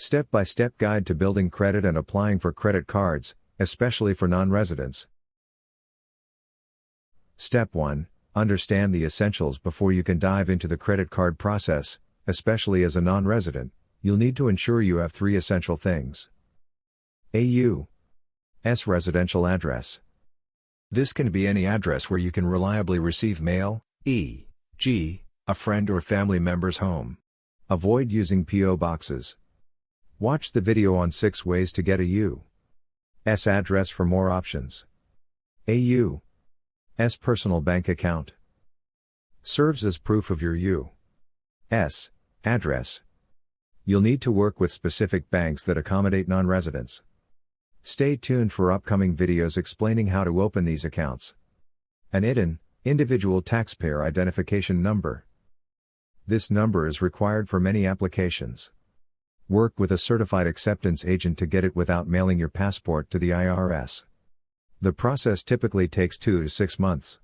Step-by-step guide to building credit and applying for credit cards, especially for non-residents. Step 1. Understand the essentials before you can dive into the credit card process, especially as a non-resident. You'll need to ensure you have 3 essential things. A.U.S. residential address. This can be any address where you can reliably receive mail, e.g., a friend or family member's home. Avoid using P.O. boxes. Watch the video on 6 ways to get a U.S. address for more options. A U.S. personal bank account serves as proof of your U.S. address. You'll need to work with specific banks that accommodate non-residents. Stay tuned for upcoming videos explaining how to open these accounts. An ITIN, Individual Taxpayer Identification Number. This number is required for many applications. Work with a certified acceptance agent to get it without mailing your passport to the IRS. The process typically takes 2 to 6 months.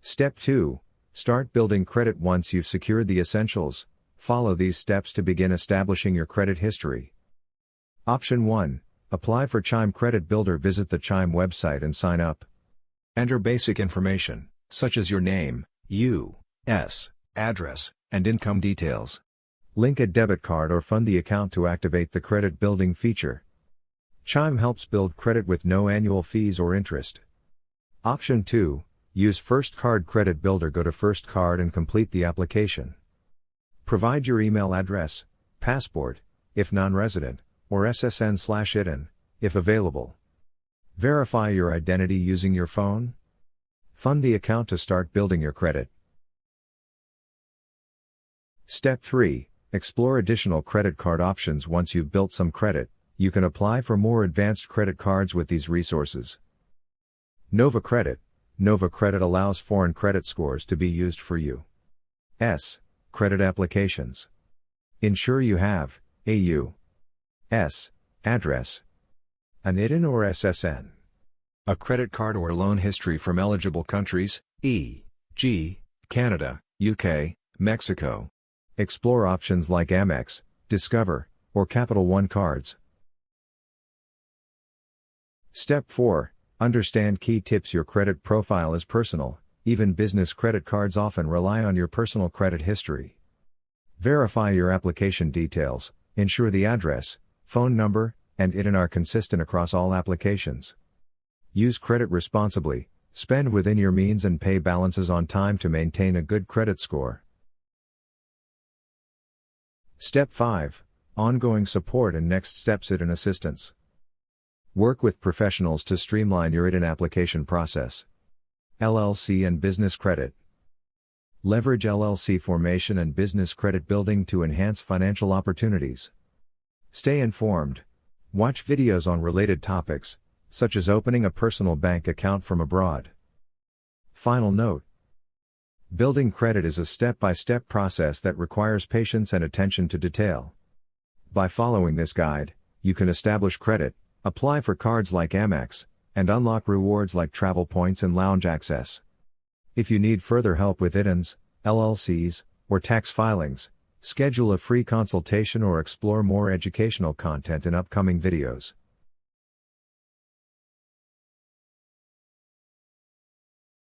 Step 2. Start building credit. Once you've secured the essentials, follow these steps to begin establishing your credit history. Option 1. Apply for Chime Credit Builder. Visit the Chime website and sign up. Enter basic information, such as your name, U.S. address, and income details. Link a debit card or fund the account to activate the credit building feature. Chime helps build credit with no annual fees or interest. Option 2. Use First Card Credit Builder. Go to First Card and complete the application. Provide your email address, passport, if non-resident, or SSN/ITIN, if available. Verify your identity using your phone. Fund the account to start building your credit. Step 3. Explore additional credit card options. Once you've built some credit, you can apply for more advanced credit cards with these resources. Nova Credit. Nova Credit allows foreign credit scores to be used for U.S. credit applications. Ensure you have a U.S. address, an ITIN or SSN, a credit card or loan history from eligible countries, e.g., Canada, UK, Mexico. Explore options like Amex, Discover, or Capital One cards. Step 4. Understand key tips. Your credit profile is personal. Even business credit cards often rely on your personal credit history. Verify your application details. Ensure the address, phone number, and ITIN are consistent across all applications. Use credit responsibly, spend within your means and pay balances on time to maintain a good credit score. Step 5. Ongoing support and next steps. ITIN assistance. Work with professionals to streamline your ITIN application process. LLC and business credit. Leverage LLC formation and business credit building to enhance financial opportunities. Stay informed. Watch videos on related topics, such as opening a personal bank account from abroad. Final note. Building credit is a step-by-step process that requires patience and attention to detail. By following this guide, you can establish credit, apply for cards like Amex, and unlock rewards like travel points and lounge access. If you need further help with ITINs, LLCs, or tax filings, schedule a free consultation or explore more educational content in upcoming videos.